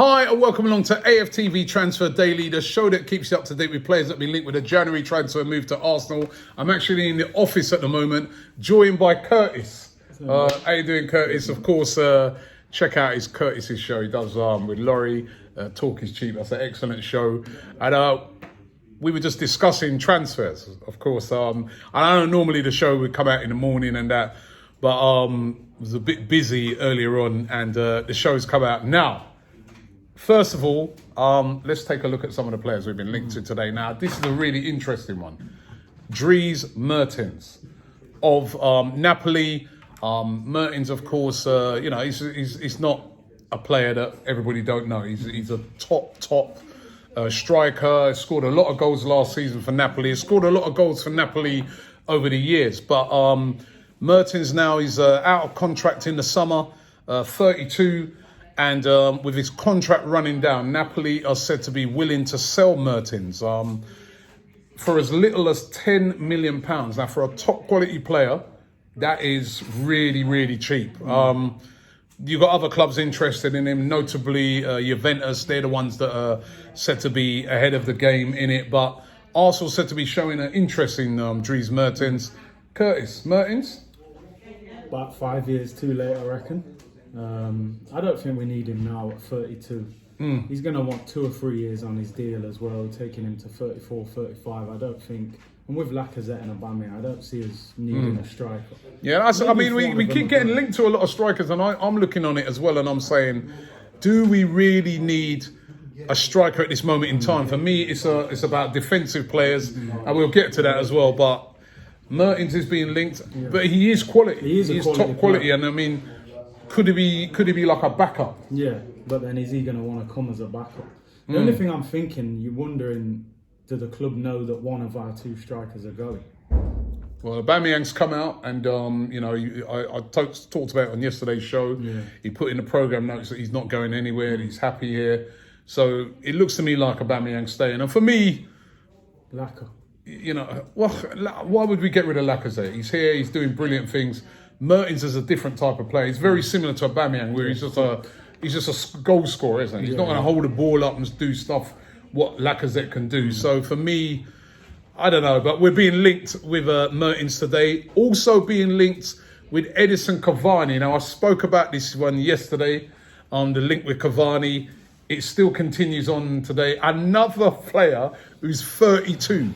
Hi and welcome along to AFTV Transfer Daily, the show that keeps you up to date with players that have been linked with a January transfer move to Arsenal. I'm actually in the office at the moment, joined by Curtis. How you doing, Curtis? Of course, check out Curtis's show. He does with Laurie, Talk is Cheap. That's an excellent show. And we were just discussing transfers, of course. I know normally the show would come out in the morning and that, but was a bit busy earlier on, and the show's come out now. First of all, let's take a look at some of the players we've been linked to today. Now, this is a really interesting one. Dries Mertens of Napoli. Mertens, of course, he's not a player that everybody don't know. He's a top striker. He scored a lot of goals last season for Napoli. He scored a lot of goals for Napoli over the years. But Mertens now is out of contract in the summer, 32. And with his contract running down, Napoli are said to be willing to sell Mertens for as little as £10 million. Now, for a top quality player, that is really, really cheap. You've got other clubs interested in him, notably Juventus. They're the ones that are said to be ahead of the game in it. But Arsenal said to be showing an interest in Dries Mertens. Curtis, Mertens? About 5 years too late, I reckon. I don't think we need him now at 32. He's going to want 2 or 3 years on his deal as well, taking him to 34, 35. I don't think, and with Lacazette and Aubameyang, I don't see us needing a striker. Yeah, we keep getting linked to a lot of strikers, and I'm looking on it as well, and I'm saying, do we really need a striker at this moment in time? For me, it's about defensive players, and we'll get to that as well, but Mertens is being linked, but he is quality. He is top quality, and I mean, could he be like a backup? Yeah, but then is he going to want to come as a backup? The only thing I'm thinking, you're wondering, do the club know that one of our 2 strikers are going? Well, Aubameyang's come out, and I talked about it on yesterday's show. Yeah. He put in the programme notes that he's not going anywhere, and he's happy here. So it looks to me like Aubameyang's staying. And for me, Lacazette. Why would we get rid of Lacazette? He's here, he's doing brilliant things. Mertens is a different type of player. He's very similar to Aubameyang, where he's just a goal scorer, isn't he? He's not going to hold the ball up and do stuff what Lacazette can do. So for me, I don't know, but we're being linked with Mertens today. Also being linked with Edinson Cavani. Now, I spoke about this one yesterday, the link with Cavani. It still continues on today. Another player who's 32.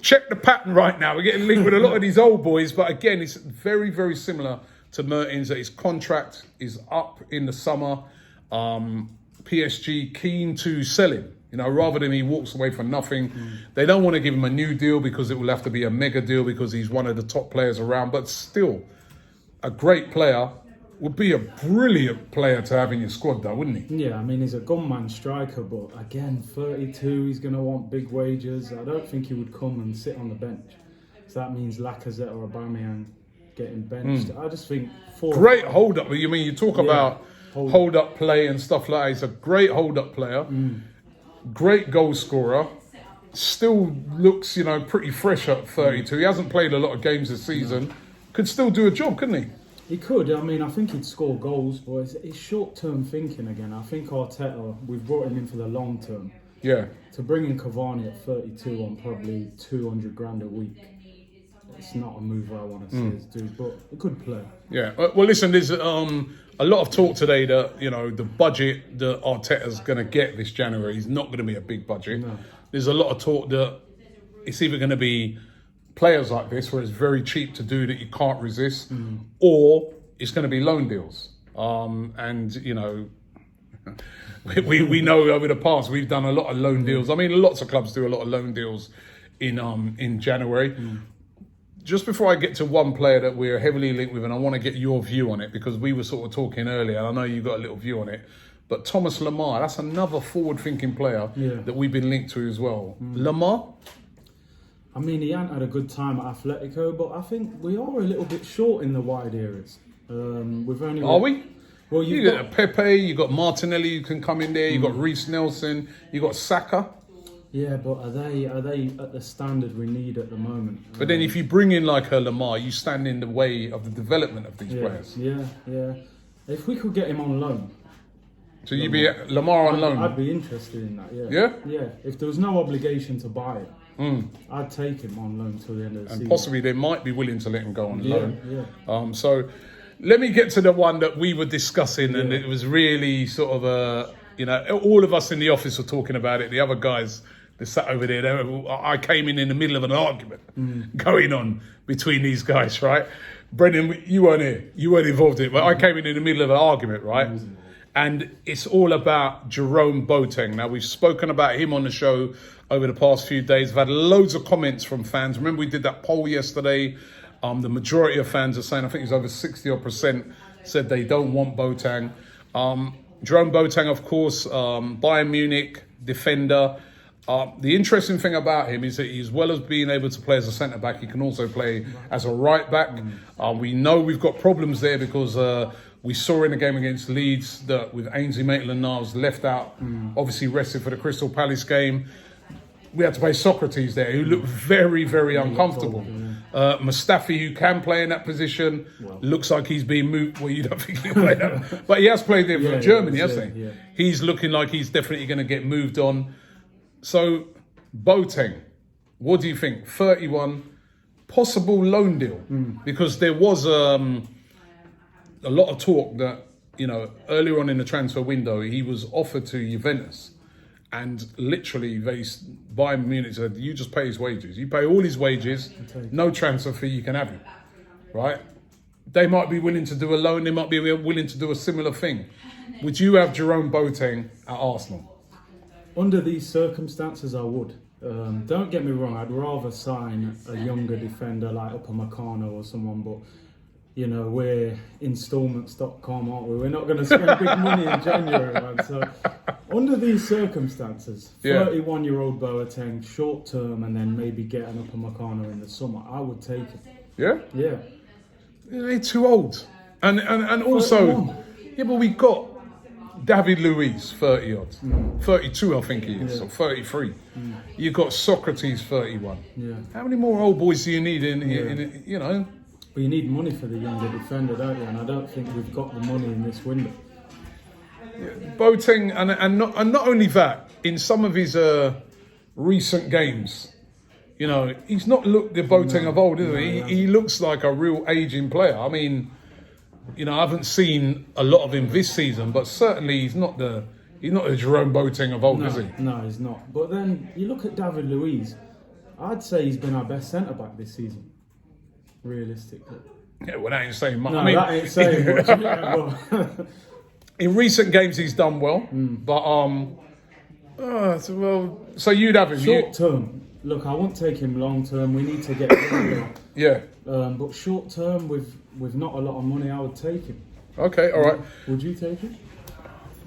Check the pattern right now. We're getting linked with a lot of these old boys, but again, it's very, very similar to Mertens. That his contract is up in the summer. PSG keen to sell him, rather than he walks away for nothing. They don't want to give him a new deal because it will have to be a mega deal because he's one of the top players around, but still a great player. Would be a brilliant player to have in your squad, though, wouldn't he? Yeah, I mean, he's a gunman striker, but again, 32, he's going to want big wages. I don't think he would come and sit on the bench. So that means Lacazette or Aubameyang getting benched. I just think... Great hold-up. You talk about hold-up play and stuff like that. He's a great hold-up player. Great goal scorer. Still looks, pretty fresh at 32. He hasn't played a lot of games this season. Could still do a job, couldn't he? He could. I mean, I think he'd score goals, but it's short-term thinking again. I think Arteta, we've brought him in for the long term. Yeah. To bring in Cavani at 32 on probably 200 grand a week, it's not a move I want to see us do, but a good player. Yeah. Well, listen, there's a lot of talk today that, the budget that Arteta's going to get this January is not going to be a big budget. No. There's a lot of talk that it's either going to be players like this where it's very cheap to do that you can't resist, or it's going to be loan deals. We know over the past we've done a lot of loan deals. I mean, lots of clubs do a lot of loan deals in January. Just before I get to one player that we're heavily linked with, and I want to get your view on it because we were sort of talking earlier, and I know you got a little view on it, but Thomas Lemar, that's another forward-thinking player that we've been linked to as well. Lemar? I mean, he hasn't had a good time at Atletico, but I think we are a little bit short in the wide areas. Are we? Well, you got Pepe, you got Martinelli who can come in there, you got Reece Nelson, you got Saka. Yeah, but are they at the standard we need at the moment? But then if you bring in like a Lemar, you stand in the way of the development of these players. Yeah. If we could get him on loan, So you'd be Lemar on loan? I'd be interested in that, yeah. Yeah? Yeah. If there was no obligation to buy it, I'd take him on loan till the end of the season. And possibly they might be willing to let him go on loan. Yeah. So let me get to the one that we were discussing, and it was really sort of all of us in the office were talking about it. The other guys, they sat over there. I came in the middle of an argument going on between these guys, right? Brendan, you weren't here. You weren't involved in it, but I came in the middle of an argument, right? And it's all about Jerome Boateng. Now, we've spoken about him on the show over the past few days. I've had loads of comments from fans. Remember, we did that poll yesterday. The majority of fans are saying, I think it's over 60% said they don't want Boateng. Jerome Boateng, of course, Bayern Munich defender. The interesting thing about him is that as well as being able to play as a centre-back, he can also play as a right-back. We know we've got problems there because we saw in the game against Leeds that with Ainsley Maitland-Niles left out, obviously rested for the Crystal Palace game. We had to play Socrates there, who looked very, very uncomfortable. Mustafi, who can play in that position, looks like he's being moved. Well, you don't think he'll play that. But he has played there for Germany, hasn't he? Yeah. He's looking like he's definitely going to get moved on. So, Boateng, what do you think? 31, possible loan deal? Because there was a lot of talk that, earlier on in the transfer window, he was offered to Juventus. And literally, Bayern Munich said, you just pay his wages. You pay all his wages, no transfer fee, you can have him. Right? They might be willing to do a loan, they might be willing to do a similar thing. Would you have Jerome Boateng at Arsenal? Under these circumstances, I would. Don't get me wrong, I'd rather sign a younger defender like Upamecano or someone, but we're installments.com, aren't we? We're not going to spend big money in January, man. So, under these circumstances, 31-year-old Boateng, short term, and then maybe get an Upamecano in the summer, I would take it. Yeah? Yeah. They're too old. And also, 31. but we got David Luiz, 30 odd. 32, I think he is, or 33. You've got Socrates, 31. Yeah. How many more old boys do you need in But you need money for the younger defender, don't you? And I don't think we've got the money in this window. Boateng, and not only that, in some of his recent games, he's not looked the Boateng of old, is he? He looks like a real aging player. I mean, I haven't seen a lot of him this season, but certainly he's not the Jerome Boateng of old, is he? No, he's not. But then you look at David Luiz, I'd say he's been our best centre-back this season, realistically. Yeah, well, that ain't saying much. No, that ain't saying much. In recent games, he's done well, but so you'd have him short term. Look, I won't take him long term. We need to get him. Yeah. But short term, with not a lot of money, I would take him. Okay, all right. Would you take him?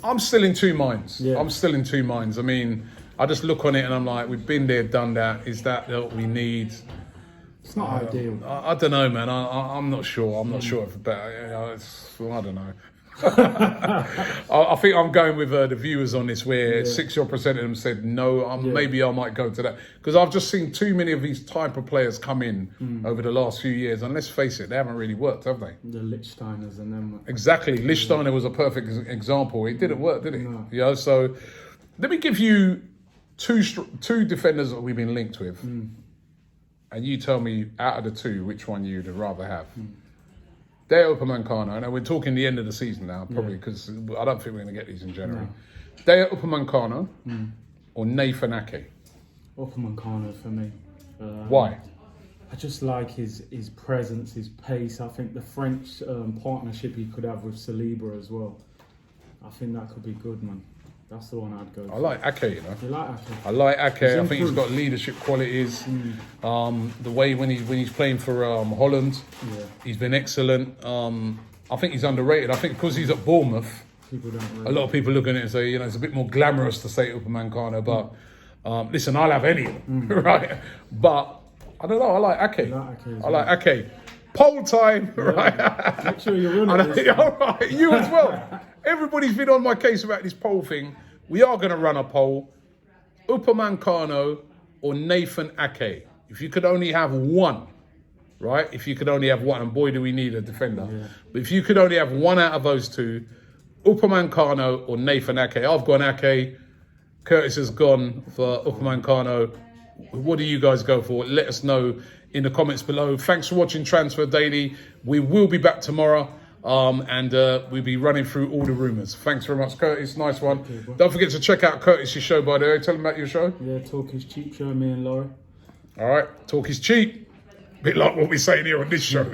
I'm still in two minds. Yeah. I'm still in two minds. I mean, I just look on it and I'm like, we've been there, done that. Is that what we need? It's not ideal. I don't know, man. I'm not sure. I'm not sure if better. I don't know. I think I'm going with the viewers on this, where 60% of them said no. Maybe I might go to that, because I've just seen too many of these type of players come in over the last few years, and let's face it, they haven't really worked, have they? The Lichtsteiners and them. Exactly. Lichtsteiner was a perfect example. It didn't work, did it? No. So let me give you two defenders that we've been linked with, and you tell me out of the two which one you'd rather have. Dayot Upamecano, and we're talking the end of the season now, probably, because I don't think we're going to get these in January. No. Dayot Upamecano or Nathan Ake? Upamecano for me. Why? I just like his presence, his pace. I think the French partnership he could have with Saliba as well. I think that could be good, man. That's the one I'd go for. I like Ake, You like Ake? I like Ake. I think he's got leadership qualities. The way when he's playing for Holland, he's been excellent. I think he's underrated. I think because he's at Bournemouth, a lot of people look at it and say, it's a bit more glamorous to say Upamecano, but listen, I'll have any of them, right? But I don't know. I like Ake. I like Ake. Poll time, right? Make sure you run it. All right, you as well. Everybody's been on my case about this poll thing. We are going to run a poll. Upamecano or Nathan Ake. If you could only have one, right? If you could only have one, and boy, do we need a defender. Yeah. But if you could only have one out of those two, Upamecano or Nathan Ake. I've gone Ake. Curtis has gone for Upamecano. What do you guys go for? Let us know in the comments below. Thanks for watching Transfer Daily. We will be back tomorrow. And we'll be running through all the rumours. Thanks very much, Curtis. Nice one. Okay, don't forget to check out Curtis' show, by the way. Tell him about your show. Yeah, Talk is Cheap show, me and Laurie. All right, talk is cheap. Bit like what we're saying here on this show.